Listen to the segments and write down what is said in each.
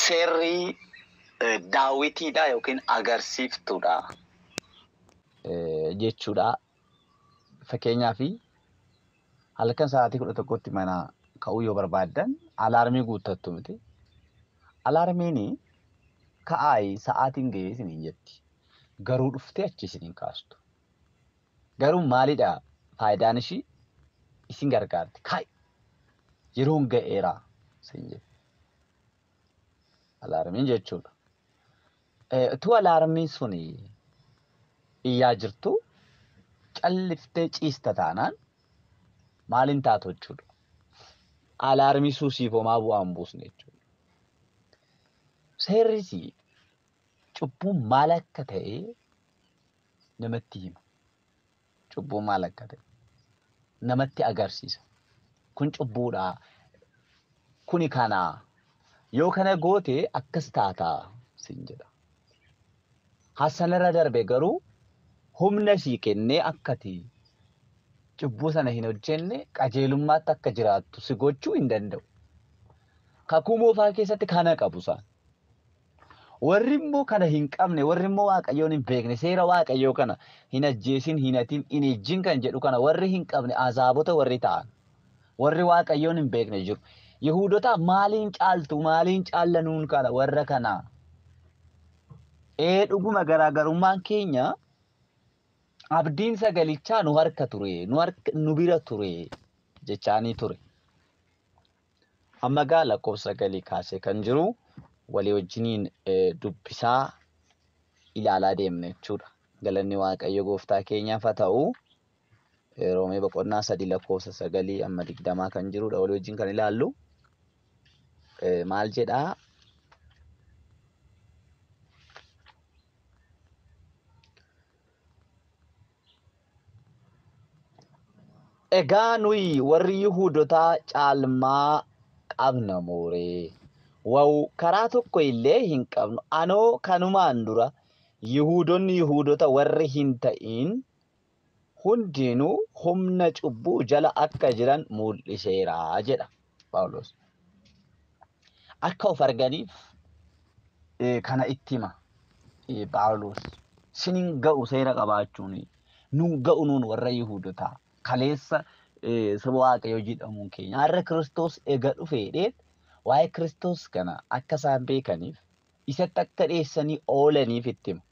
seerri daawwitiidha yookiin agarsiiftuudha jechuudha. Fakkeenyaaf halkan sa'aatii 11tti mana ka'uu yoo barbaaddan alaarmii guuttattu miti. Alaarmiin ka'aayi sa'aatiin ga'ee isiniin jetti. Garuu dhuftee achi isiniin kaastu. Garuu maalidha faayidaan ishii? Isin gargaarti. Kaa'i yeroon ga'eera isin jetti. Alaarmiin jechuudha. Utuu alaarmiin sun iyyaa jirtu calliftee ciista taanaan maaliin taatu jechuudha. Alaarmii suusiif homaa bu'aan buusne jechuudha. Seerris cubbuun maal akka ta'e namatti hima. Cubbuun maal akka ta'e namatti agarsiisa. Kun cubbuudha. Kuni kana. Yoo kana goote akkas taataa sin jedha. Hasanarra darbe garuu humna sii kennee akkati cubbuu sana hin hojjenne qajeelummaatti akka jiraattu si gochuu hin danda'u. Kakuu moofaa keessatti kana qabu isaan. Warri immoo kana hin qabne, warri immoo Waaqayyoon hin beekne, seera Waaqayyoo kana hin ajjeesin, hin hatin, hin ejjin kan jedhu kana warri hin qabne azaabota warri ta'an. Warri Waaqayyoon hin beekne jiru. Yihuudoota maaliin caaltu, maaliin caallanuun kana warra kana. Dhuguma garaagarummaan keenya abdiin sagalichaa nu harka ture, nu bira ture jechaanii ture. Amma gaa lakkoofsa sagalii kaasee kan jiru walii wajjiniin dubbisaa ilaalaa deemne jechuudha. Galanni Waaqayyo Gooftaa keenyaaf haa ta'u. Roomee boqonnaa 3 lakkoofsa 9 amma 20 kan jirudha. Walii wajjin kan ilaallu maal jedhaa? Egaa nuyi warri Yihuudotaa caalmaa qabna mooree. Karaa tokko illee hin qabnu. Anoo kanumaan dura Yihuudonni Yihuudota warri hin ta'in hundinuu humna cubbuu jala akka jiran mul'iseera jedha Phaawulos. Akka of arganiif kana itti hima Phaawulos. Sinin ga'u seera qabaachuun nun ga'u nun warra Yihuudotaa kaleessa saba Waaqayyoo jedhamuun keenya. Har'a Kiristoos ega dhufeedheet waa'ee Kiristoos kana akka isaan beekaniif isatti akka dhiyeessanii oolaniif itti hima.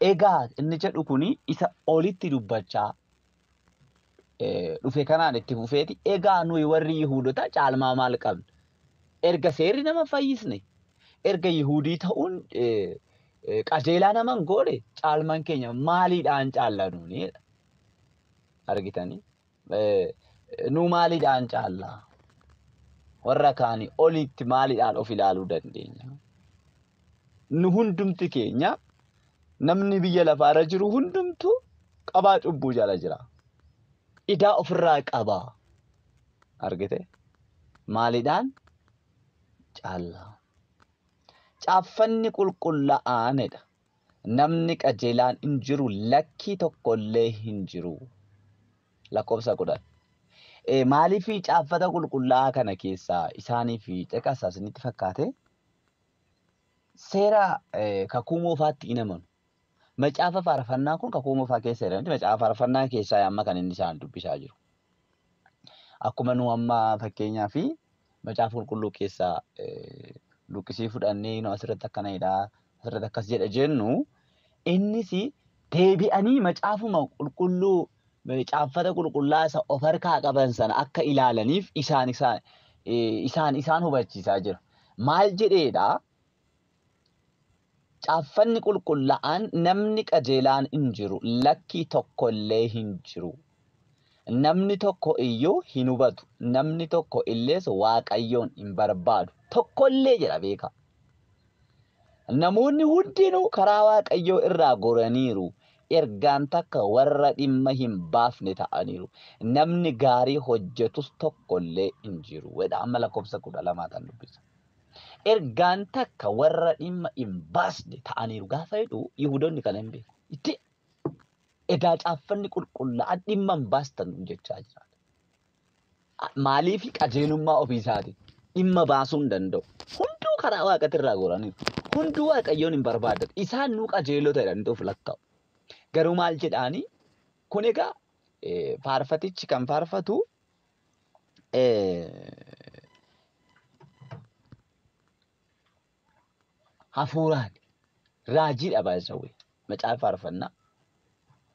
Egaa inni jedhu kuni isa olitti dubbachaa dhufe kanaan itti fufeeti. Egaa nuyi warri Yihuudotaa caalmaa maal qabna? Erga seerri nama fayyisne, erga Yihuudii ta'uun qajeelaa nama hin goone caalmaan keenya maaliidhaan caallanuuni? Argitanii? Nu maaliidhaan caallaa? Warra kaanii olitti maaliidhaan of ilaaluu dandeenya? Nu hundumti keenya namni biyya lafaarra jiru hundumtu qabaa cubbuu jala jira. Idaa ofirraa qabaa. Argite? Maaliidhaan caallaa? Caaffanni qulqullaa'aanedha. Namni qajeelaan hin jiru, lakkii tokkollee hin jiru. Lakkoofsa 10. Maaliif caaffata qulqullaa'aa kana keessaa isaaniif caqasaa isinitti fakkaate? Seera kakuu moofaatti hin amanu. Macaafa faarfannaa kun kakuu moofaa keessa jedhamti. Macaafa faarfannaa keessaa amma kan inni isaan dubbisaa jiru. Akkuma nu amma fakkeenyaaf macaafa qulqulluu keessaa luqqisii fudhannee asirratti akkanadha, asirratti akkas jedha jennu, innis deebi'anii macaafuma qulqulluu caaffata qulqullaa isa of harkaa qaban sana akka ilaalaniif isaan hubachiisaa jira. Maal jedheedha? Caaffanni qulqullaa'aan namni qajeelaan hin jiru, lakkii tokkollee hin jiru. Namni tokko iyyuu hin hubatu, namni tokko illees Waaqayyoon hin barbaadu. Tokkollee jedha beeka. Namoonni hundinuu karaa Waaqayyoo irraa goraniiru. Ergaan takka warra dhimma hin baafne ta'aniiru. Namni gaarii hojjetus tokkollee hin jiru. Wedha amma lakkoofsa 12 dubbisa. Ergaan takka warra dhimma hin baasne ta'aniiru. Gaafa jedhu Yihuudoonni kana hin beeku. Itti edaa caaffanni qulqullaa'aan dhimma hin baastan jechaa jira. Maaliif qajeelummaa ofii isaati? dhimma baasuu hin danda'u. Hunduu karaa waaqatirraa goraniiru. Hunduu waaqayyoon hin barbaadan. Isaan nuu qajeelota jedhanii of lakkaa'u. Garuu maal jedhaanii? Kun egaa faarfatichi kan faarfatu hafuuraan raajiidha baay'isawwee macaafa faarfannaa.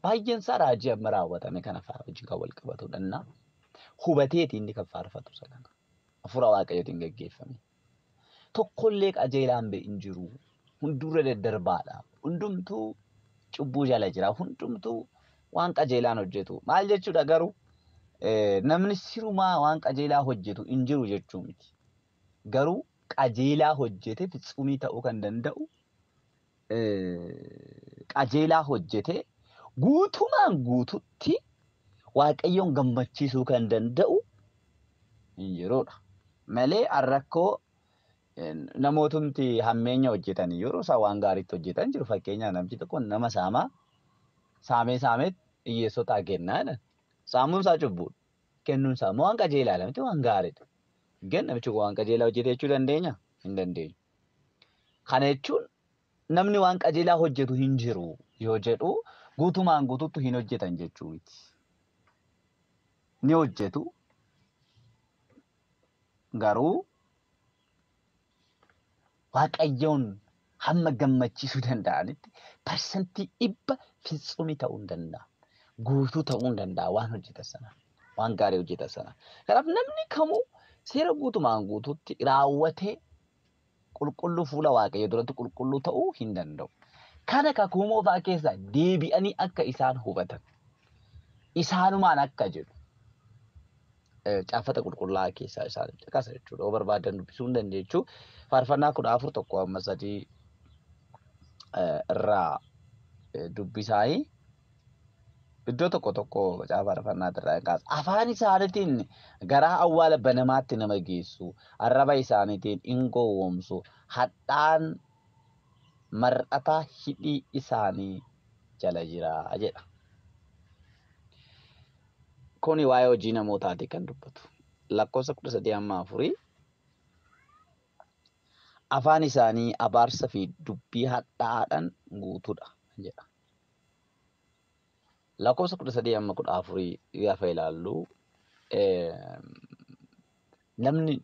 Baay'een isaa raajii amma raawwatame kana wajjin kan wal qabatudha. Hubateetiin inni kan faarfatu isa kana. Hafuura waaqayyootiin gaggeeffame. Tokkollee qajeelaan ba'e hin jiru. Hundurra daddarbaadha. Hundumtuu cubbuu jala jira. Hundumtuu waan qajeelaan hojjetu. Maal jechuudha garuu namni sirumaa waan qajeelaa hojjetu hin jiru jechuu miti. Garuu qajeelaa hojjete fitsumii ta'uu kan danda'u qajeelaa hojjete guutumaan guututti waaqayyoon gammachiisuu kan danda'u hin jiruudha. Malee arrakkoo namootumti hammeenya hojjetanii yeroo isaan waan gaariitti hojjetan jiru. Fakkeenyaaf namchi tokko nama saamee hiyyeessotaa kennaadha. Saamuun isaa cubbuudha. Kennuun isaa immoo waan qajeelaa lamatti waan gaariidha. Namichi waan qajeelaa hojjete jechuu dandeenya? Hin dandeenyu. Kana jechuun namni waan qajeelaa hojjetu hin jiru yoo jedhu guutumaan guutuutti hin hojjetan jechuu miti. Ni hojjetu garuu waaqayyoon hamma gammachiisuu danda'anitti parsantii 100 fitsumii ta'uu hin danda'a. Guutuu ta'uu hin danda'a waan hojjetan sana. Waan gaarii hojjetan sana. Kanaaf namni kamuu seera guutumaan guutuutti raawwatee qulqulluu fuula waaqayyoo duratti qulqulluu ta'uu hin danda'u. Kana kakuu moofaa keessaa deebi'anii akka isaan hubatan. Isaanumaan akka jedhu. Caafata qulqullaa'aa keessaa isaan caqasa jechuudha. Yoo barbaadan dubbisuu hin dandeechuu. Faarfannaa 14:1-3 irraa dubbisaayii. Iddoo tokko macaafa faarfannaa irraa kaasa. Afaan isaaniitiin garaa awwaala banamaatti nama geessu. Arraba isaaniitiin hin gowwoomsu. Hadhaan mar'ataa hidhii isaanii jala jira jedha. Kuni waa'ee hojii namootaati kan dubbatu. Lakkoofsa 13-4 afaan isaanii abaarsa fi dubbii hadhaadhaan guutuudha jedha. Lakkoofsa 13-14 gaafa ilaallu namni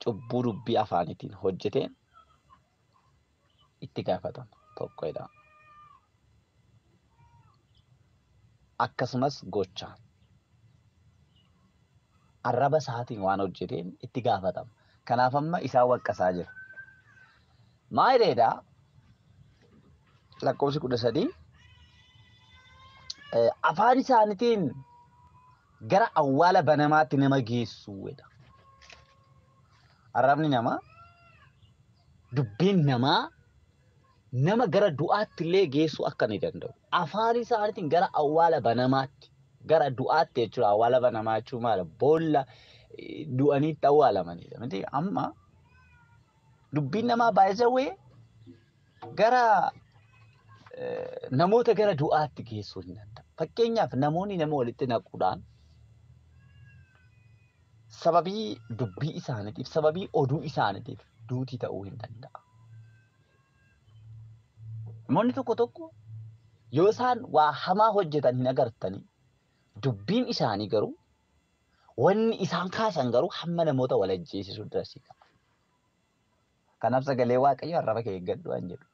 cubbuu dubbii afaaniitiin hojjeteen itti gaafatama tokkodha. Akkasumas gochaan arraba isaatiin waan hojjeteen itti gaafatama. Kanaaf amma isaan waqqasaa jira. Maaliidha? Lakkoofsi 13 afaan isaaniitiin gara awwaala banamaatti nama geessuudha. Arrabni namaa dubbiin namaa nama gara du'aatti illee geessuu akka ni danda'u. Afaan isaaniitiin gara awwaala banamaatti gara du'aatti jechuudha. Awwaala banamaa jechuun maal? Boolla du'aniitti awwaalamanidha. Miti amma dubbiin namaa baay'isawwee gara namoota gara du'aatti geessuu hin danda'u. Fakkeenyaaf namoonni nama walitti naquudhaan sababii dubbii isaaniitiif sababii oduu isaaniitiif duutii ta'uu hin danda'a. Namoonni tokko yoo isaan waa hamaa hojjetan hin agartanii dubbiin isaanii garuu wanni isaan kaasan garuu hamma namoota wal ajjeesisuu dirasii qaba. Kanaaf sagalee waaqayyo arraba kee eeggadhu waan jedhu.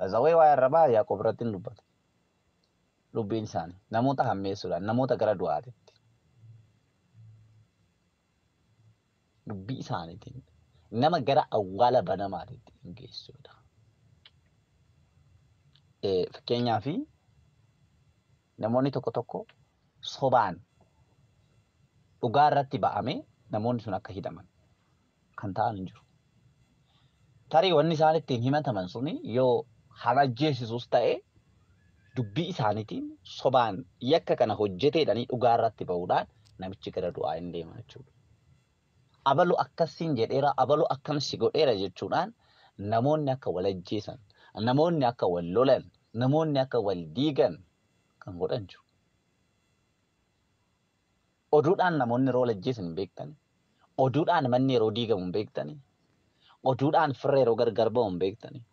Azawee waa arrabaa Yaaqoob irratti hin dubbatu. Dubbiin isaanii namoota hammeessuudhaan namoota gara du'aatitti. Dubbii isaaniitiin nama gara awwaala banamaatitti hin geessuudha. Fakkeenyaaf namoonni tokko sobaan dhugaa irratti ba'amee namoonni sun akka hidhaman kan ta'an hin jiru. Tarii wanni isaan ittiin himataman suni yoo ajjeesisuus ta'e dubbii isaaniitiin sobaan yakka kana hojjeteedhanii dhugaa irratti ba'uudhaan namichi gara du'aa hin deeman jechuudha. Abalu akkasiin jedheera, abalu akkansi godheera jechuudhaan namoonni akka wal ajjeesan, namoonni akka wal lolan, namoonni akka wal diigan kan godhan jiru. Oduudhaan namoonni yeroo wal ajjeesan hin beektan. Oduudhaan manni yeroo diigamu hin beektanii? Oduudhaan firra yeroo gargar ba'u hin beektanii?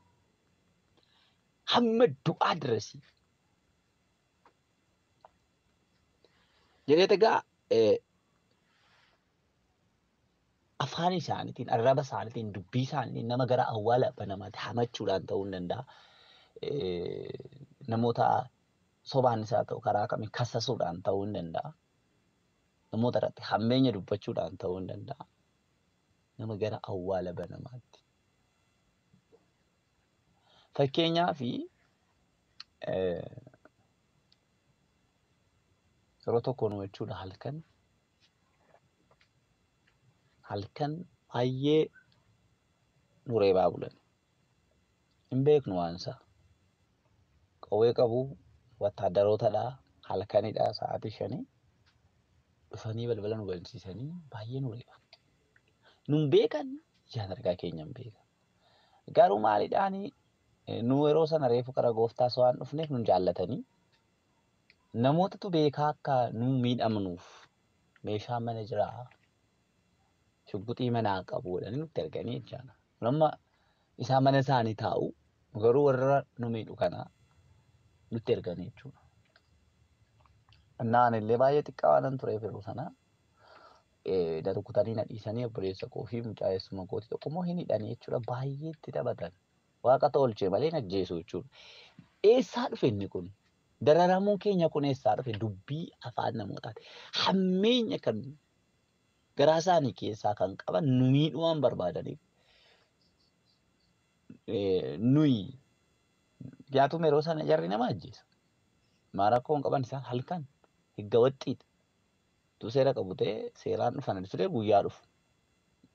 Hamma du'aa dirasii. Jedheet egaa afaan isaaniitiin, arraba isaaniitiin, dubbii isaaniitiin nama gara awwaala banamaatti hamachuudhaan ta'uu hin danda'a. Namoota sobaan isaa ta'u karaa kamiin kassasuudhaan ta'uu hin danda'a. Namoota irratti hammeenya dubbachuudhaan ta'uu hin danda'a. Nama gara awwaala banamaatti. Fakkeenyaaf yeroo tokko nu jechuudha halkan baay'ee nu reebaa bulan. Hin beeknu waan isaa. Qawwee qabu wattaaddarootadha, halkanidha, sa'aatii 5 dhufanii balbala nu bansiisanii baay'ee nu reeba. Nun beekan ijaan argaa keenya hin beekan. Garuu maalidhaanii nu yeroo sana reefu karaa gooftaas waan dhufneef nun jaallatanii namootatu beekaa akka nu miidhamnuuf meeshaan mana jiraa, shugguxii manaa qabu jedhanii nutti erganii jechaadha. Amma isaan mana isaanii taa'u garuu warra nu miidhu kana nutti erganii jechuudha. Naan illee baay'ee xiqqaa waan tureef yeroo sana darukutanii na dhiisanii obboleessa koo fi mucaayeessuma kooti tokkommoo hin hidhanii jechuudha. Baay'ee itti taphatan. Waaqa tolchee malee ajjeesu jechuudha. Eessaa dhufe inni kun? Dararamuun keenya kun eessaa dhufe? Dubbii afaan namootaati. Hammeenya kan garaa isaanii keessaa kan qaban nu miidhuu waan barbaadaniif nuyi yaatuma yeroo sana jarri nama ajjeesa. Maal akka hin qaban isaan halkan higga waxxiidha. Tu seera qabu ta'ee seeraan dhufan turee guyyaa dhufu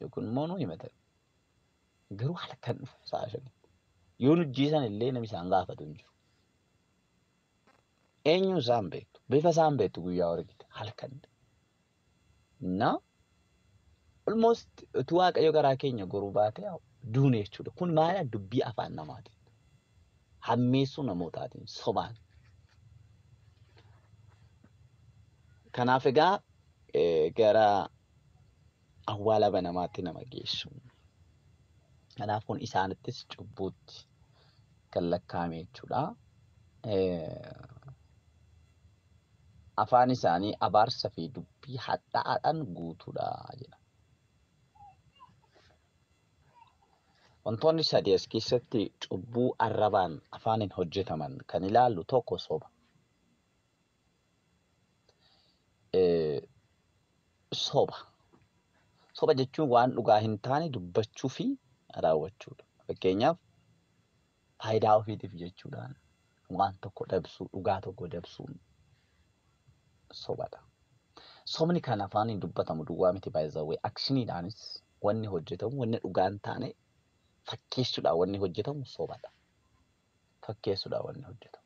yookiin immoo nu himatan. Garuu halkan dhufu sa'a 5. Yoo nu ajjeesan illee namni isaan gaafatu hin jiru. Eenyu isaan beektu? Bifa isaan beektu guyyaa argite halkan. Na almost utuu Waaqayyo garaa keenya goruu baatee duune jechuudha. Kun maala dubbii afaan namaati. Hammeessuu namootaatiin sobaan. Kanaaf egaa gara awwaala banamaatti nama geessu. Kanaaf kun isaanittis cubbuutti kan lakkaa'ame jechuudha. Afaan isaanii abaarsa fi dubbii hadhaadhaan guutuudha jedha. Wantoonni sadii as keessatti cubbuu arrabaan afaaniin hojjetaman kan ilaallu tokko soba. Soba jechuun waan dhugaa hin taane dubbachuu fi raawwachuudha. Fakkeenyaaf faayidaa ofiitiif jechuudhaan waan tokko dabsuu, dhugaa tokko dabsuun sobadha. Sobni kan afaaniin dubbatamu duwwaa miti baay'ee akshiniidhaanis wanni hojjetamu, wanni dhugaa hin taane fakkeessuudhaan wanni hojjetamu sobadha. Fakkeessuudhaan wanni hojjetamu.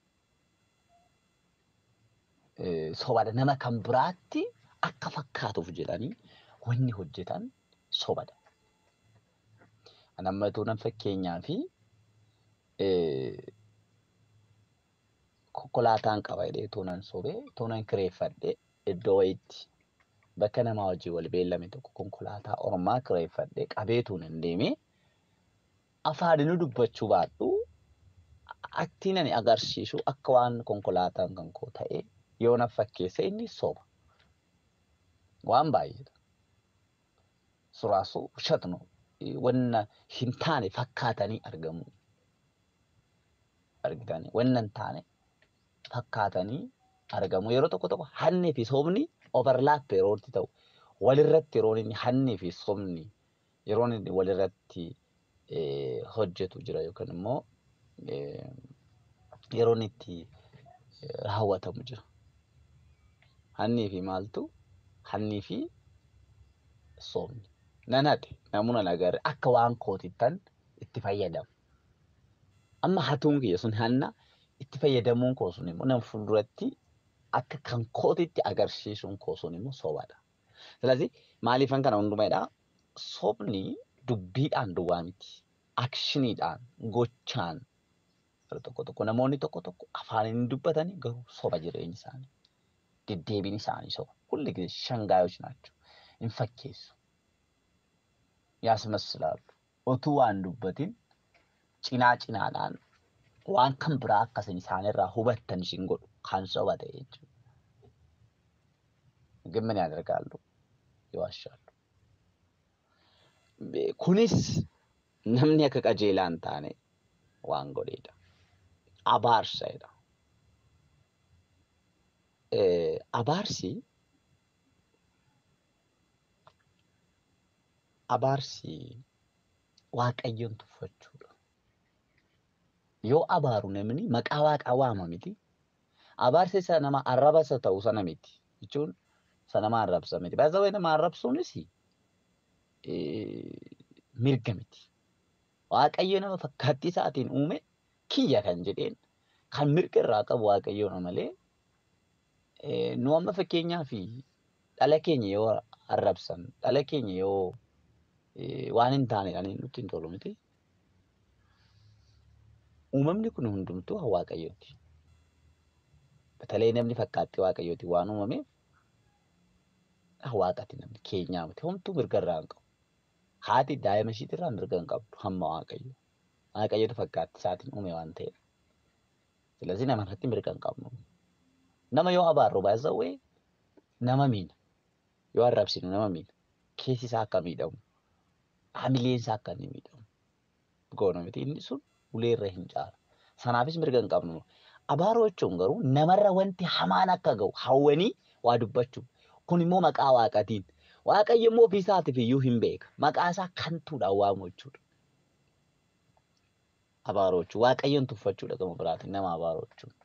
Sobadha. Nama kan biraatti akka fakkaatuuf jedhanii wanni hojjetan sobadha. Anammatuu nan fakkeenyaa fi konkolaataan qaba jedhee toonan sobee toonan kireeffadhee iddoo wayiitti bakka namaa wajjin wal beellame tokko konkolaataa ormaa kireeffadhee qabeetuun hin deemee afaaninu dubbachuu baadhu aktiin ani agarsiisu akka waan konkolaataan kan koo ta'e yoo na fakkeesse inni soba. Waan baay'eedha. Suraasuu shatnu wanna hin taane fakkaatanii argamu. Argitanii wanna hin taane fakkaatanii argamu. Yeroo tokko hannii fi sobni overlap yeroo itti ta'u walirratti yeroo inni hannii fi sobni yeroo inni walirratti hojjetu jira yookaan immoo yeroo inni itti raawwatamu jira. Hannii fi maaltu? Hannii fi sobni. Nanate namoonni nagarre akka waan kootittan itti fayyadamu. Amma hatuun kiyya sun hanna itti fayyadamuun koo sun immoo nama fuulduratti akka kan kootitti agarsiisuun koo sun immoo sobadha. ስለዚህ maaliifan kana hundumaadha? Sobni dubbiidhaan duwwaa miti. Akshiniidhaan gochaan tokko namoonni tokko afaaniin dubbatanii garuu soba jireenyi isaanii. Deddeebiin isaanii soba. Kulli ጊዜ ሸንጋዮች ናቸው. Hin fakkeessu. ያስመስላሉ። Otuu waan dubbatin cinaa cinaadhaan waan kan biraa akkasiin isaanirraa hubattan isin godhu kan soba ta'e jechuudha. ግን ምን ያደርጋሉ? ይዋሻሉ። Kunis namni akka qajeelaa hin taane waan godheedha. Abaarsaadha. Abaarsi waaqayyoon tuffachuudha. Yoo abaaru namni maqaa waaqaa waama miti. Abaarsi isa nama arrabsa ta'u sana miti. Jechuun isa nama arrabsa miti. Baay'ee nama arrabsuunis mirga miti. Waaqayyo nama fakkaattii isaatiin uume kiyya kan jedheen kan mirga irraa qabu waaqayyoon malee nu amma fakkeenyaaf dhala keenya yoo arrabsan dhala keenya yoo waan hin taanedhaan nutti hin tolu miti. Uumamni kun hundumtuu waaqayyooti. Batalee namni fakkaattii waaqayyooti waan uumameef waaqati namni keenyaa miti. Homtuu mirga irraa hin qabu. Haati daa'ima ishiitirraa mirga hin qabdu hamma waaqayyo. Waaqayyoota fakkaattii isaatiin uume waan ta'eef. Silazii nama irratti mirga hin qabnu. Nama yoo abaarru baay'ee nama miina. Yoo arrabsinu nama miina. Keessi isaa akka miidhamu. Haamileen isaa akka inni miidhamu. Goona miti inni sun ulee irra hin caala. Sanaafis mirga hin qabnu. Abaaruu jechuun garuu namarra wanti hamaan akka ga'u hawwanii waa dubbachuu. Kun immoo maqaa waaqatiin. Waaqayyo immoo ofii isaatiif iyyuu hin beeka. Maqaa isaa kantuudhaan waamu jechuudha. Abaaruu jechuun waaqayyoon tuffachuudha gama biraatiin nama abaaruu jechuudha.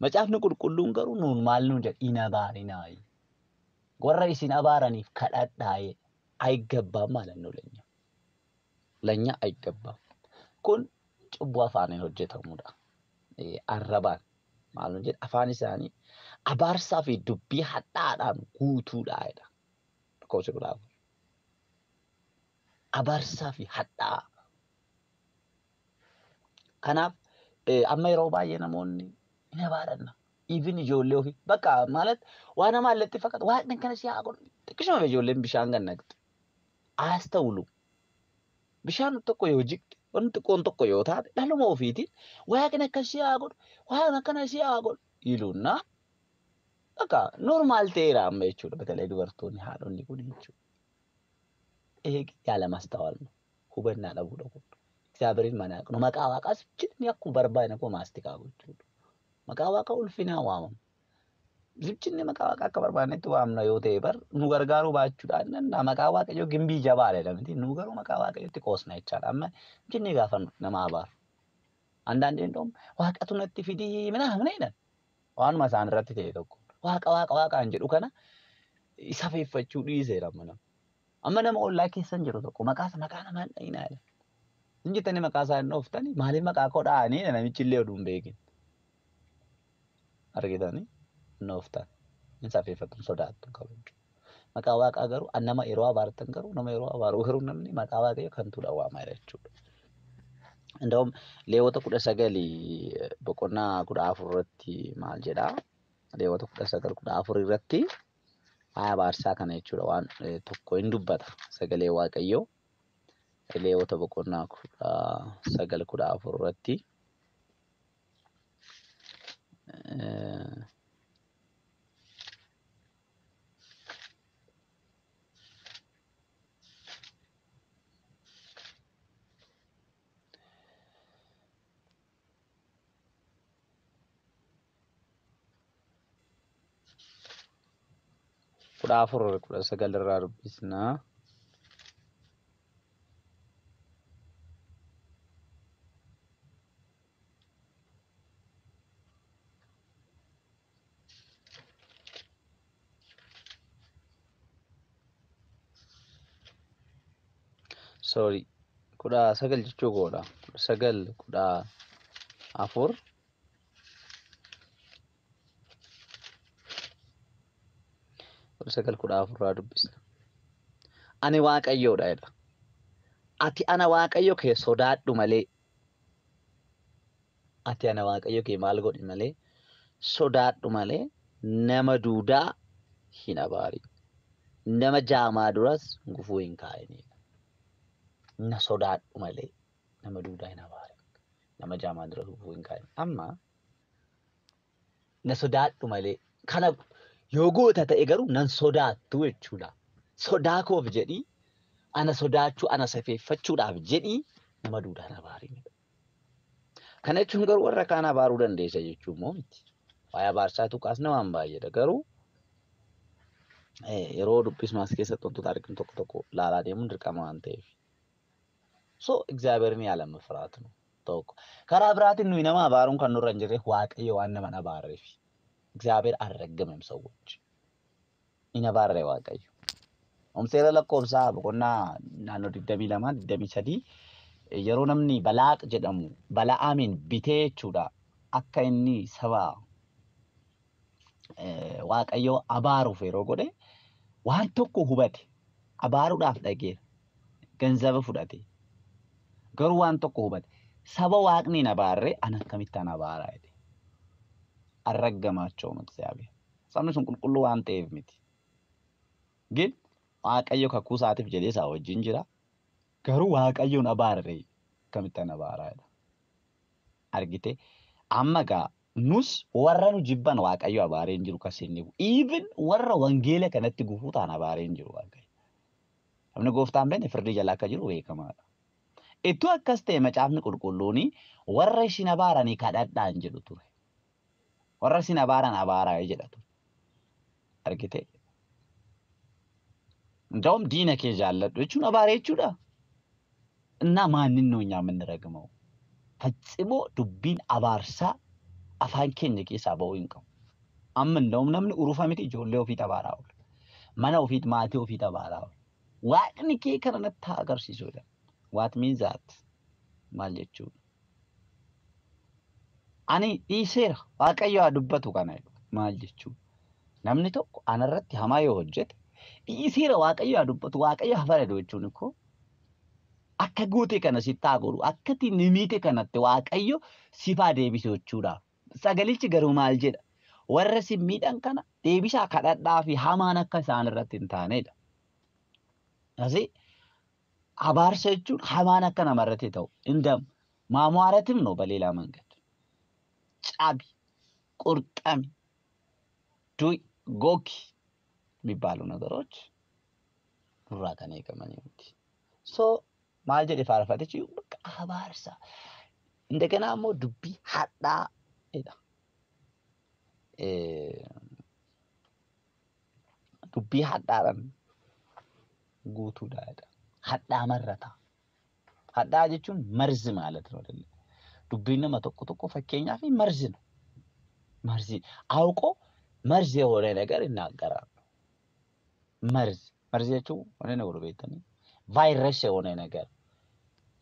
Macaafni qulqulluun garuu nuun maal nuun jedha hin abaarinaayi. Warra isin abaaraniif kadhadhaa'ee ayigabbaam maalannu lenya. Lenya ayigabbaam. Kun cubbuu afaaniin hojjetamudha. Arrabaan maal nuun jedha afaan isaanii abaarsaa fi dubbii hadhaadhaan guutuudhaa'edha. Lakkoofsa 14. Abaarsaa fi hadhaa. Kanaaf amma yeroo baay'ee namoonni hin abaaranna. Even ijoollee ofii bakka ማለት waan nama allatti fakkaatu waaqni kana si haa godhu. Xiqqishuma ijoolleen bishaan kan naqxu. Aastawulu. Bishaan tokko yoo jigde wanti xiqqoon tokko yoo taate dhaluma ofiitiin waaqni akka si haa godhu waaqni akkana si haa godhu iluunna bakka normaal ta'eera amma jechuudha. Batalee dubartoonni haadhonni kun jechuudha. Eegi yaala mastaawal hubannaa dhabuudha kun. እግዚአብሔርን ማናቅ ነው። መቃ waaqaas jilni akkuma barbaadne akkuma maastikaa gochuudha. Maqaa waaqa ulfinaa waamamu. Jilni maqaa waaqa akka barbaadnetti waamna yoo ta'e bar nu gargaaruu baachuudhaan maqaa waaqayyoo gimbii jabaadha miti. Nu garuu maqaa waaqayyootti qoosna jechaadha. Amma jilni gaafa nama abaaru. Andaandee እንደውም waaqatu natti fidii ምናምን jedhan. Waanuma isaan irratti ta'e tokko. Waaqaan jedhu kana isa feeffachuu dhiiseera mana. Amma nama ollaa keessan jiru tokko maqaa namaan dhayinaa jedha. Injitanii maqaa isaa hin ooftanii maaliif maqaa koo dha'anii namichi illee oduu hin beekin. Argitanii hin ooftan. Hin safeeffatan sodaattu kabaju. Maqaa waaqaa garuu nama yeroo abaartan garuu nama yeroo abaaruu garuu namni maqaa waaqayyoo kantuudha waamaa jechuudha. እንደውም Lewwota 19 boqonnaa 14 irratti maal jedhaa? Lewwota 19:14 irratti waa'ee abaarsaa kana jechuudha waan tokko hin dubbata sagalee waaqayyoo. Lewwota boqonnaa 19:14 irratti kudha sagal irraa dubbisnaa. Sorry, kudha sagal jechuu godha. Kudha sagal kudha afur. Kudha sagal kudha afur irraa dubbisna. Ani waaqayyoodha jedha. Ati ana waaqayyo kee sodaadhu malee. Ati ana waaqayyo kee maal godhi malee? Sodaadhu malee nama duudaa hin abaarin. Nama jaamaa duras gufuu hin kaa'in. na sodaadhu malee nama duudaa hin abaarin. Nama jaamaa dura dhufuu hin kaa'in. Amma na sodaadhu malee kana yoo goota ta'e garuu nan sodaattu jechuudha. Sodaa koof jedhii ana sodaachuu ana safeeffachuudhaaf jedhii nama duudaa hin abaarin. Kana jechuun garuu warra kaan abaaruu dandeessa jechuun moo miti. Waa'ee abaarsaatu kaas namaan baay'eedha garuu yeroo dubbismaas keessatti wantoota arginu tokko tokko laalaa deemuun dirqama waan ta'eef. So እግዚአብሔርን ያለ መፍራት ነው tokko. Karaa biraatiin nuyi nama abaaruun kan nurra hin jirreef Waaqayyo waan nama abaarreef. እግዚአብሔር አልረገመም ሰዎች. Hin abaarre Waaqayyo. Seera lakkoofsaa boqonnaa naannoo 22 23 yeroo namni Balaaq jedhamu Bala'aamin bitee jechuudha akka inni saba Waaqayyo abaaruuf yeroo godhe waan tokko hubate abaaruudhaaf dhageera ganzaba fudhate garuu waan tokko hubate saba Waaqni hin abaarre ana akkamittaan abaaraa jedhe arraggamaachoo እግዚአብሔር sabni sun qulqulluu waan ta'eef miti ግን Waaqayyo kakuu isaatiif jedhee isaa wajjin jira garuu Waaqayyoon abaarre akkamittaan abaaraa jedha argite amma gaa nus warra nu jibban Waaqayyo abaaree hin jiru kasinni even warra wangeela kanatti gufuu ta'an abaaree hin jiru Waaqayyo. Namni gooftaan benne firdii jalaa akka jiru beekamaadha. Iddoo akkas ta'e macaafni qulqulluuni warra isin abaaranii kadhadhaa hin jedhu ture. Warra isin abaaran abaaraa jedha ture. Argite. እንደውም diina kee jaalladhu jechuun abaaree jechuudha. እና ማንን ነው እኛ የምንረግመው? ፈጽሞ ዱቢን አባርሳ afaan keenya keessaa ba'uu hin qabu. Amma እንደውም namni urufa miti ijoollee ofii abaaraa oolu. Mana ofii maatii ofii abaaraa oolu. Waaqni kee kana natti agarsiisudha. What means that? Maal jechuudha? Ani dhiiseera Waaqayyo haa dubbatu kana maal jechuudha? Namni tokko anarratti hamaa yoo hojjete dhiiseera Waaqayyo haa dubbatu Waaqayyo haa faradu jechuun ikkoo akka goote kana sitti haa godhu akkati nimiite kanatti Waaqayyo sifaa deebisee jechuudha. Sagalichi garuu maal jedha? Warra simmiidhaan kana deebisaa kadhadhaa fi hamaan akka isaan irratti hin taanedha. Asi abaarsa jechuun hamaan akka namarratti ta'u indam ማሟረትም ነው በሌላ መንገድ ጫቢ ቁርጠሚ ዱይ ጎኪ የሚባሉ ነገሮች ኑራ ከኔ ከመኔት ሶ ማል ጀዴ ፋርፋተች በቃ አባርሳ እንደገና ሞ ዱቢ ሀዳ ኤዳ ዱቢ ሀዳን ጉቱ ዳዳ ሀዳ መረታ ሀዳ ጀቹን መርዝ ማለት ነው አይደል ዱቢና መተቆ ተቆ ፈከኛፊ መርዝ ነው መርዝ አውቆ መርዝ የሆነ ነገር ይናገራል መርዝ የቹ ወኔ ነው ወርቤተኒ ቫይረስ የሆነ ነገር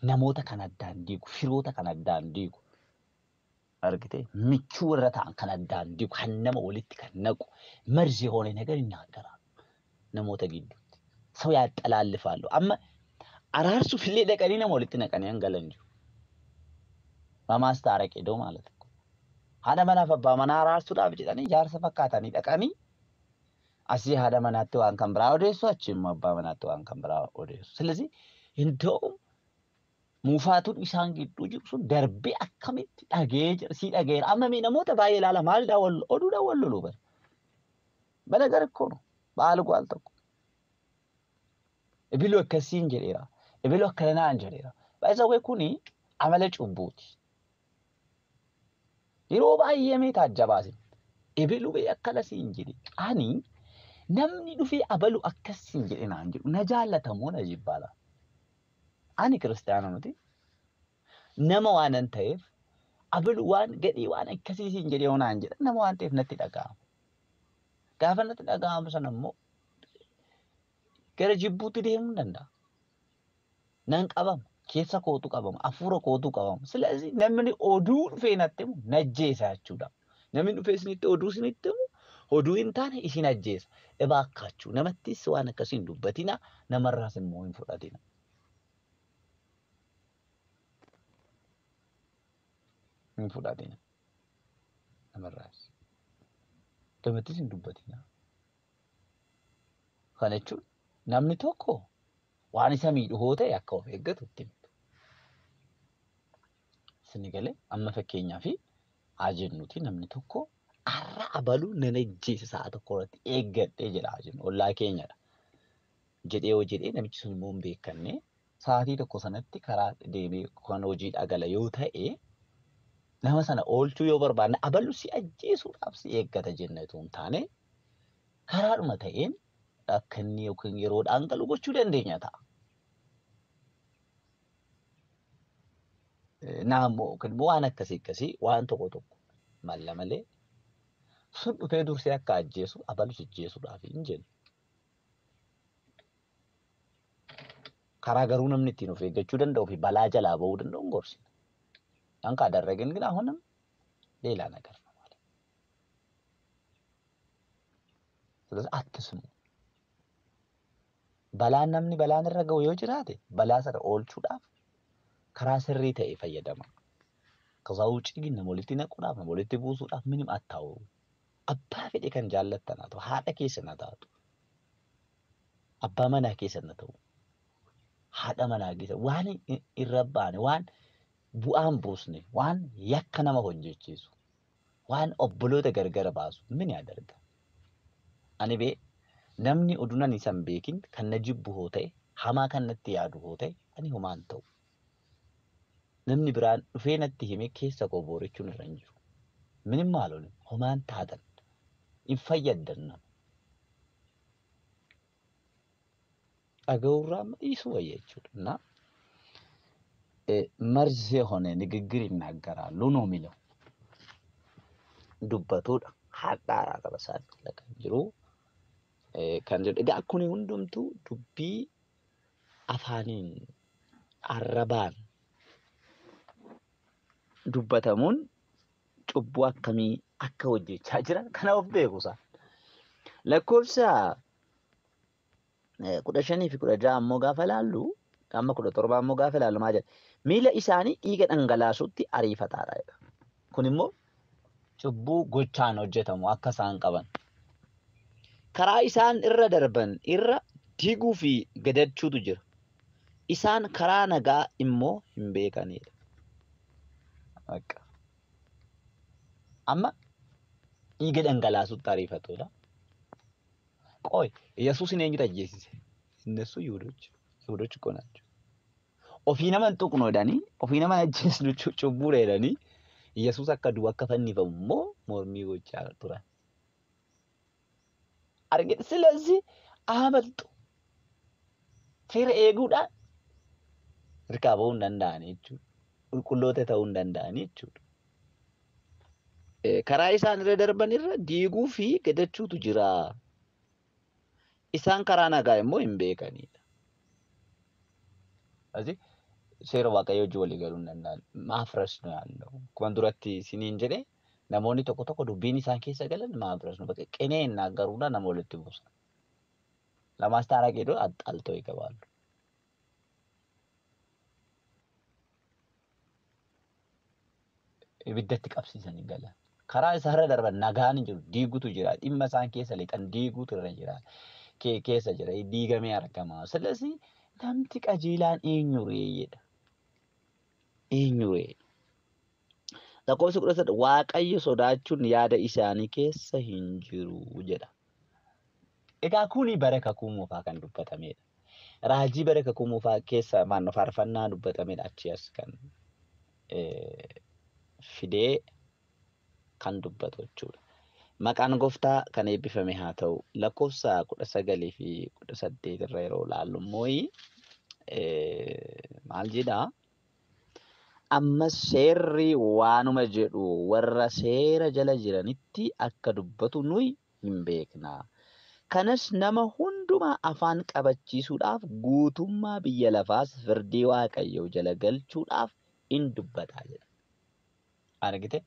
ነሞተ ከናዳ እንዲጉ ፍሮተ ከናዳ እንዲጉ አርግቴ ምቹ ወረታ ከናዳ እንዲጉ ከነመ ወልት ከነቁ መርዝ የሆነ ነገር ይናገራል ነሞተ ጊዱ ሰው ያጠላልፋሉ አማ አራርሱ ፍሌ ደቀኒ ነው ወልት ነቀኒ አንገለንጁ ማማስታረቅ ሄዶ ማለት ነው ሀደ መናፈባ መናራርሱ ዳብ ጀጠኒ ያርሰ ፈካታኒ ደቀኒ አሲ ሀደ መናቱ አንከምብራ ወደሱ አቺም አባ መናቱ አንከምብራ ወደሱ ስለዚህ እንደው ሙፋቱን ኢሳን ጊዱ ጅብሱ ደርቤ አከሚት ዳጌጅ ሲ ዳጌር አመሜ ነሞተ ባይላላ ማልዳ ወል ኦዱ ዳወልሉ በነገር እኮ ነው ባልቁ አልተኩ እብሎ ከሲን ጀሪራ እብሎ ከለና አንጀሪራ ባይዛው ኩኒ አመለ ጩቡት ይሮባ የሜት አጀባሲ እብሉ በየከለ ሲንጂሪ አኒ namni dhufe abalu akkas sinjedhina anjiru najaalatamoona jibbala ani kristiyaana nuti nama waan ta'eef abalu waan gadii waan akkasii sinjedhe ona anjedha nama waan ta'eef natti dhaga'ama gaafa natti dhaga'amu sana immoo gara jibbuutti deemuu danda'a nan qabama keessa kootu qabama afuura kootu qabama ስለዚህ namni oduu dhufe natti himu najjeesa jechuudha namni dhufe isinitti oduu isinitti himu oduu hin taane isin ajjeesa ebaakkachu namattis waan akkasiin dubbatina namarraas immoo hin fudhatina namarraas namattis hin dubbatina kana jechuun namni tokko waan isa miidhu hoo ta'e akka of eeggatu itti himtu. Isin galee amma fakkeenyaaf haa jennuuti namni tokko har'a abaluu nan ajjeesa sa'a tokko irratti eeggadhee jedha haa jennu ollaa keenyadha. Jedhee yoo jedhee namichi sun immoo hin beekanne sa'aatii tokko sanatti karaa deemee kan hojiidhaa gala yoo ta'e nama sana oolchuu yoo barbaanne abaluu si ajjeesuudhaaf si eeggata jenna osoo hin taane karaadhuma ta'een akka inni yookiin yeroodhaan galu gochuu dandeenya ta'a. Naammoo waan akkasii waan tokko malla malee sun dhufee dursee akka ajjeesu abalus ajjeesuudhaaf hin jennu. Karaa garuu namni ittiin of eeggachuu danda'uu fi balaa jalaa bahuu danda'u hin gorsina. Kan kadarragin ግን አሁንም ሌላ ነገር ነው ማለት። ስለዚህ አትስሙ። balaan namni balaan irra ga'u yoo jiraate balaa sana oolchuudhaaf karaa sirrii ta'e fayyadama. ከዛ ውጪ ግን nama walitti naquudhaaf nama walitti buusuudhaaf ምንም አታውሩ. abbaa fedhe kan jaallattan haa ta'u haadha keessan haa ta'u abbaa manaa keessan haa ta'u haadha manaa keessan waan irra baane waan bu'aan buusne waan yakka nama hojjechiisu waan obboloota gargar baasu min yadarga. Ani bee namni odunan isan beekin kan na jibbu hoo ta'e hamaa kan natti yaadu hoo ta'e ani homaan ta'u. Namni biraan dhufee natti hime keessa koo boorechuun irra hin jiru. Minim maalolin homaan taatan hin fayyaddan nama. dhaga'uurraa dhiisuu wayya jechuudha. እና መርዝ የሆነ ንግግር ይናገራሉ ነው የሚለው ዱበቱudha hadhaara qabasaan kan jiru kan jedhu egaa kun hundumtu dubbii afaaniin arrabaan dubbatamuun cubbuu akkamii akka hojjechaa jiran kana of beekuusa lakkoofsa 15 fi 16 ammoo gaafa laallu amma 17 ammoo gaafa laallu maal jedha miila isaanii dhiiga dhangalaasutti ariifataadha kun immoo cubbuu gochaan hojjetamu akka isaan qaban karaa isaan irra darban irra diiguu fi gadachuutu jira isaan karaa nagaa immoo hin beekanidha akka amma dhiiga dhangalaasutti ariifatoodha ቆይ ኢየሱስን eenyutu ajjeesise እነሱ ይሁዶች እኮ ናቸው ofii nama tuqu ነው ዳኒ ofii nama ajjeesnu cubbuu dheedanii ኢየሱስ akka du'a akka fannifamu immoo mormii gochaa turan argite ስለዚህ አመልጡ seera eeguudhaan hirkaa bahuu hin danda'an jechuudha qulqulloota ta'uu hin danda'an jechuudha karaa isaan irra darban irra diiguu fi gadachuutu jira isaan karaa nagaa immoo hin beekanidha asi seera waaqayyoo wajjin walii galuu hin danda'an maafras ነው ያለው kuma duratti siniin jedhe namoonni tokko dubbiin isaan keessa galan maafras ነው በቃ ቅኔ ይናገሩና nama walitti buusan ለማስታረቅ ሄዶ አጣልተው ይገባሉ ibiddatti qabsiisanii galan karaa isaarra darban nagaan jiru diigutu jira dhimma isaan keessa lixan diigutu irra jira keessa jira diigamee argama ስለዚህ namti qajeelaan eenyureedha eenyuree lakkoofsa 17 waaqayyo sodaachuun yaada isaanii keessa hin jiru jedha egaa kuni baraka kuumuufaa kan dubbatamedha raajii baraka kuumuufaa keessa maannoo faarfannaa dubbatamedha achi as kan fidee kan dubbatu jechuudha maqaan gooftaa kan eebbifame haa ta'u lakkoofsa 19 fi 18 irra yeroo laallu immoo maal jedha amma seerri waanuma jedhu warra seera jala jiranitti akka dubbatu nuyi hin beekna kanas nama hundumaa afaan qabachiisuudhaaf guutummaa biyya lafaas firdii waaqayyoo jala galchuudhaaf in dubbataa jedha argite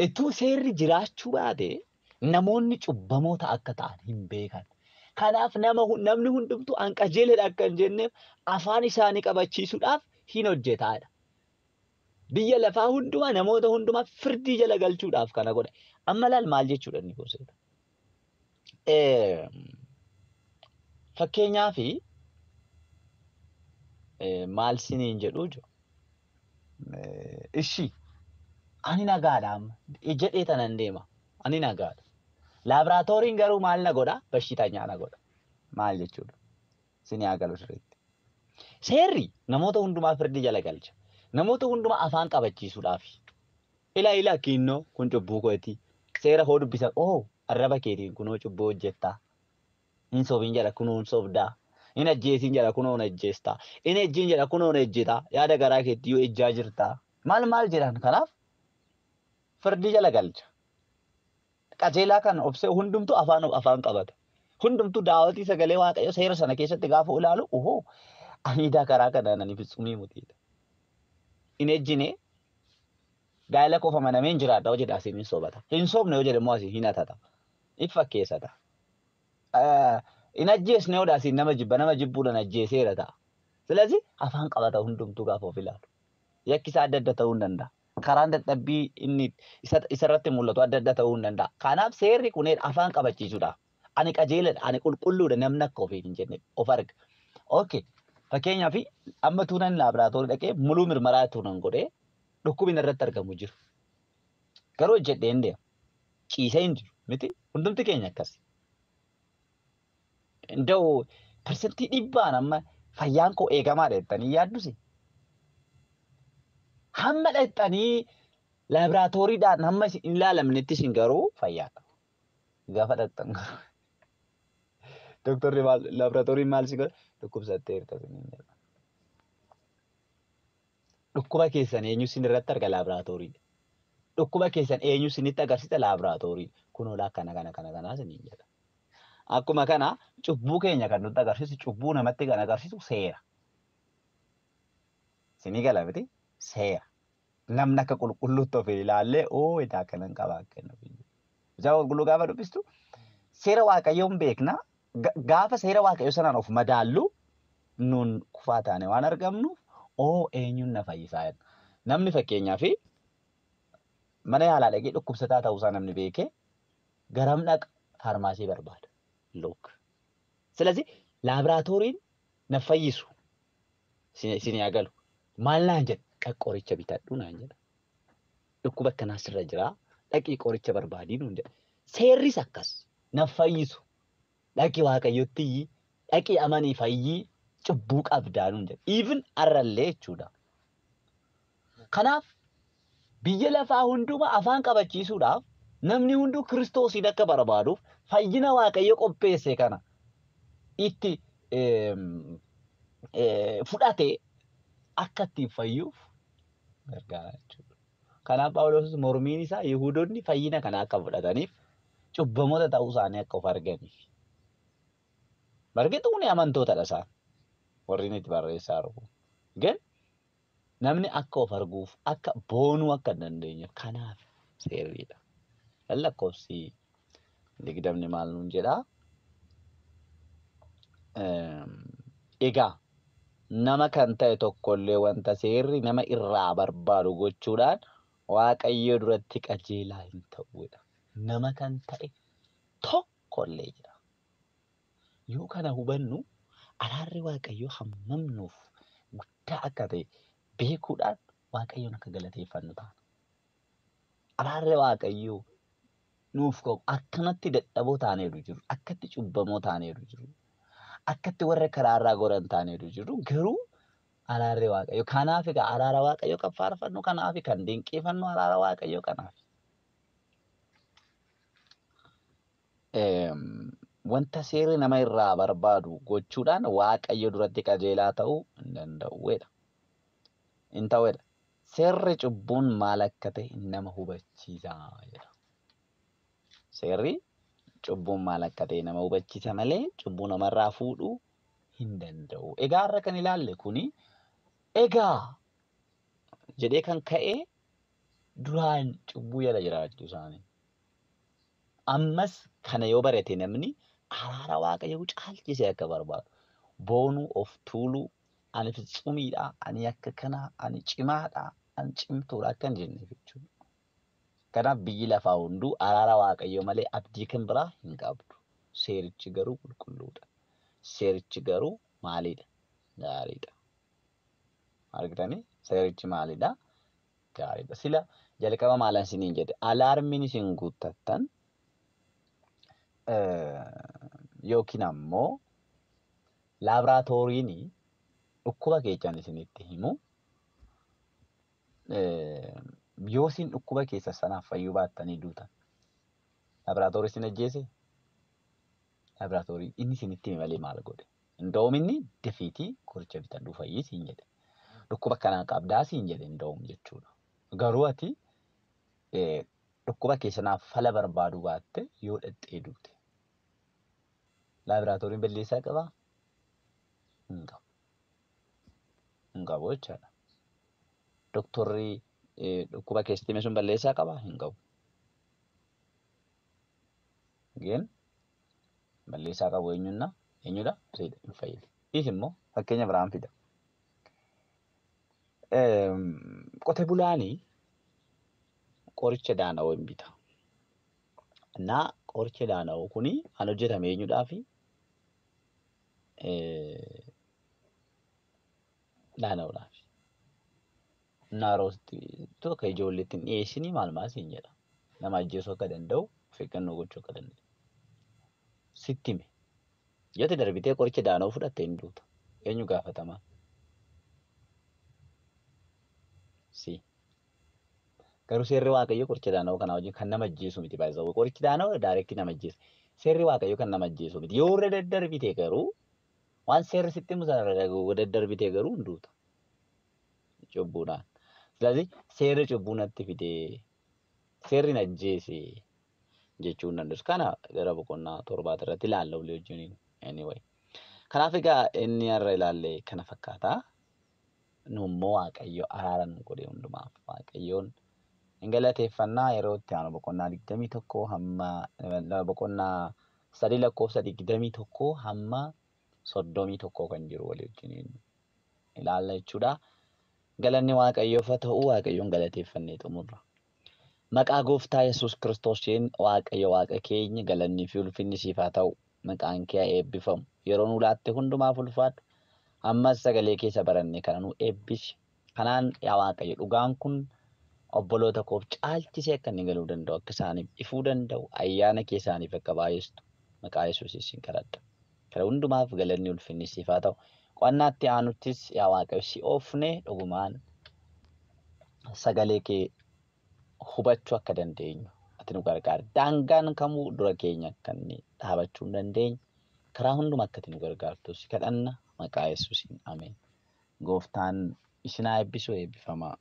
ituu seerri jiraachuu baate namoonni cubbamoota akka ta'an hin beekan kanaaf namni hundumtu an qajeeledha akka hin jenneef afaan isaanii qabachiisuudhaaf hin hojjetaadha biyya lafaa hundumaa namoota hundumaa firdii jala galchuudhaaf kana godha amma laal maal jechuudha inni goseeta fakkeenyaaf maal siniin jedhuu jiru. Ishii ani nagaadhaam jedhee tanan deema. Ani nagaadha. Laaboraatooriin garuu maal na godha? Bashitanya na godha. Maal jechuudha? Sinii haa galu sirriitti. Seerri namoota hundumaa firdii jala galcha. Namoota hundumaa afaan qabachiisuudhaaf. Ilaa kinnoo kun cubbuu kooti. Seera hoo dubbisan arraba keetiin kunoo cubbuu hojjettaa. Hin soofin jedha kunoo hin soofdaa. Hin ajjeesin jedha kunoo hin ajjeestaa. Hin ejjiin jedha kunoo hin ejjitaa. Yaada garaa keetti yoo ejjaa jirtaa. Maal jedhan kanaaf firdii jala galcha. Qajeelaa kan obsee hundumtuu afaan qabata. Hundumtuu daawwatii sagalee waaqayyo seera sana keessatti gaafa ilaalu ani karaa kanaan ani fitsumii mutiidha. Hin ejjine gaa'ela qofa manameen jiraadha hoo jedhaa siin hin soobata. Hin soobne yoo jedhe immoo asii hin hatata. Ifa keessata. Hin ajjeesne yoo dhaasiin nama jibbuudhaan ajjeeseera ta'a. Silaatii afaan qabata hundumtuu gaafa of ilaalu. Yakki isaa adda adda ta'uu hin danda'a. Karaan dadhabbii inni isarratti mul'atu adda adda ta'uu hin danda'a. Kanaaf seerri kunneen afaan qabachiisuudha. Ani qajeeladha, ani qulqulluudha namni akka ofiin hin jenne of arga. Okay. Fakkeenyaaf amma tuunan laaboraatoorii dhaqee muluu mirmaraa tuunan godhee dhukkubni irratti argamu jiru. Garuu hojjedhee hin deemu. Ciisee hin jiru miti hundumti keenya akkasi. Indoo parsantii 100 amma fayyaan koo eegamaadha jettanii yaaddusi. Hamma dhaqxanii laaboraatooriidhaan hamma hin ilaalamnetti isin garuu fayyaadha. Gaafa dhaqxan garuu. Doktorri laaboraatoorii maal si godha? Dhukkubsatteerta siniin jedha. Dhukkuba keessan eenyu sin irratti arga laaboraatooriidha. Dhukkuba keessan eenyu sinitti agarsiisa laaboraatooriidha. Kunoolaa kana siniin jedha. Akkuma kana cubbuu keenya kan nutti agarsiisu cubbuu namatti kan agarsiisu seera. Sinii gala miti seera. Namni akka qulqulluutti of ilaallee idaa kanan qabaa kenna. Isaa qulqulluu gaafa dubbistu seera waaqayyoon beekna. Gaafa seera waaqayyo sanaan of madaallu nuun kufaa taane waan argamnuuf eenyuun na fayyisaa jedha. Namni fakkeenyaaf mana yaalaa dhaqee dhukkubsataa ta'uusaa namni beekee garam dhaqa faarmaasii barbaada. Silaatii laaboraatooriin na fayyisu isin yaagalu. Maal naan jedha qoricha bitadhu naan jedha. Dhukkuba akkanaas irra jira dhaqii qoricha barbaadii nuun jedha. Seerris akkas na fayyisu. Dhaqii waaqayyotti dhaqii amanii fayyii cubbuu qabdaa nuun jedha. Even arrallee jechuudha. Kanaaf biyya lafaa hundumaa afaan qabachiisuudhaaf namni hunduu Kiristoosiin akka barbaaduuf fayyina waaqayyo qopheesse kana itti fudhatee akka ittiin fayyuuf gargaara jechuudha. Kanaaf Phaawulos mormiin isaa Yihuudoonni fayyina kana akka fudhataniif cubbamoota ta'uu isaanii akka of arganiif. Bargeetu kun amantootadha isaan warri itti barreessaa jiru. Gan namni akka of arguuf akka boonuu akka dandeenyeef kanaaf seerriidha. Lakkoofsi 20 maal nuun jedhaa? Egaa nama kan ta'e tokkollee wanta seerri nama irraa barbaadu gochuudhaan waaqayyo duratti qajeelaa hin ta'uudha. Nama kan ta'e tokkollee jira. Yoo kana hubannu araarri waaqayyo hammam nuuf guddaa akka ta'e beekuudhaan waaqayyoon akka galateeffannu taana. Araarri waaqayyo nuuf qabu akkanatti dadhaboo taaneeru jiru, akkatti cubbamoo taaneeru jiru, akkatti warra karaarraa goran taaneeru jiru garuu araarri waaqayyo kanaaf egaa araara waaqayyo kan faarfannu kanaaf kan dinqiifannu araara waaqayyo kanaaf. Wanta seerri nama irraa barbaadu gochuudhaan waaqayyo duratti qajeelaa ta'uu hin danda'uudha. Hin ta'uudha. Seerri cubbuun maal akka ta'e nama hubachiisa jedha. Seerri cubbuun maal akka ta'e nama hubachiisa malee cubbuu namarraa fuudhuu hin danda'u. Egaa har'a kan ilaalle kuni egaa jedhee kan ka'e duraan cubbuu jala jiraachuu isaanii. Ammas kana yoo barate namni araara waaqayyoo caalchisee akka barbaadu boonuu of tuuluu ani fitsumiidha ani akka kanaa ani cimaadha ani cimtuudha akka hin jenneef jechuudha. Kanaaf biyyi lafaa hunduu araara waaqayyoo malee abdii kan biraa hin qabdu. Seerichi garuu qulqulluudha. Seerichi garuu maalidha? Gaariidha. argitanii seerichi maalidha? Gaariidha. Sila jalqaba maalan isiniin jedhe alaarmiin isin guuttattan yookiin ammoo laaboraatooriin dhukkuba keessan isinitti himu yoo isin dhukkuba keessa sanaaf fayyuu baattanii duutan laaboraatoorii isin ajjeese laaboraatoorii inni isinitti hime malee maal godhe? Indoom inni dafiitii qoricha bitadhuu fayyii siin jedhe. Dhukkuba kanaa qabdaa siin jedhe indoom jechuudha. Garuu ati dhukkuba keessanaaf fala barbaaduu baatte yoo dhattee duute laaboraatooriin balleessaa qabaa? Hin qabu. Hin qabu jechaadha. Doktorri dhukkuba keessatti hime sun balleessaa qabaa? Hin qabu. Geen balleessaa qabu eenyudha? Seeda hin fayyadu. Is immoo fakkeenya biraan fida. Qote bulaanii qoricha daana'oo hin bita. Naa qoricha daana'oo kuni kan hojjetame eenyudhaafi? Daana'uudhaafi. Naarootti tokko ijoolleetti hin dhiyeessinii maal siin jedha. Nama ajjeesuu akka danda'u of eeggannoo gochuu akka danda'u. Sitti hime. Yoo itti darbitee qoricha daana'oo fudhattee hin duuta. Eenyu gaafatamaa? Garuu seerri waaqayyoo qoricha daana'oo kanaa wajjin kan nama ajjeesu miti baay'ee. Qorichi daana'oo daayirektii nama ajjeesa. Seerri waaqayyoo kan nama ajjeesu miti. Yoo irra daddarbitee garuu waan seerri sitti himu sana irra daddarbitee garuu hin duuta. Cubbuudhaan. ስለዚህ seerri cubbuu natti fidee seerri na ajjeese jechuu hin dandeessu. Kana gara boqonnaa 7 irratti ilaalla walii wajjiniin. Anyway. Kanaaf egaa inni har'a ilaalle kana fakkaata. Nummoo waaqayyo araara nu godhe hundumaaf waaqayyoon galateeffannaa yeroo itti aanu boqonnaa 21 hamma boqonnaa 3 lakkoofsa 21 hamma 31 kan jiru walii wajjiniin ilaalla jechuudha. Galanni waaqayyoof haa ta'u waaqayyoon galateeffannee xumurra. Maqaa gooftaa Yesuus Kiristoosiin waaqayyo waaqa keenya galannii fi ulfinni siif haa ta'u. Maqaan kee eebbifamu. Yeroo nu laatte hundumaaf ulfaadhu. Ammas sagalee keessa barannee kana nu eebbisi. Kanaan yaa waaqayyo dhugaan kun obboloota koof caalchisee akka inni galuu danda'u akka isaaniif ifuu danda'u ayyaana kee isaaniif akka baay'istu maqaa Yesuusiin sin kadhadha. Kana hundumaaf galanni ulfinni siif haa ta'u. Qo'annaatti aanuttis yaa waaqayyo si oofne dhugumaan sagalee kee hubachuu akka dandeenyu ati nu gargaari. Daangaan kamuu dura keenya akka inni dhaabachuu hin dandeenye karaa hunduma akka ati nu gargaartu si kadhanna maqaa Yesuusiin ameen. Gooftaan isin haa eebbisu eebbifamaa.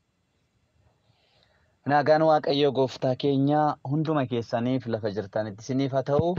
Nagaan waaqayyo gooftaa keenya hunduma keessaniif lafa jirtanitti isiniif haa ta'u.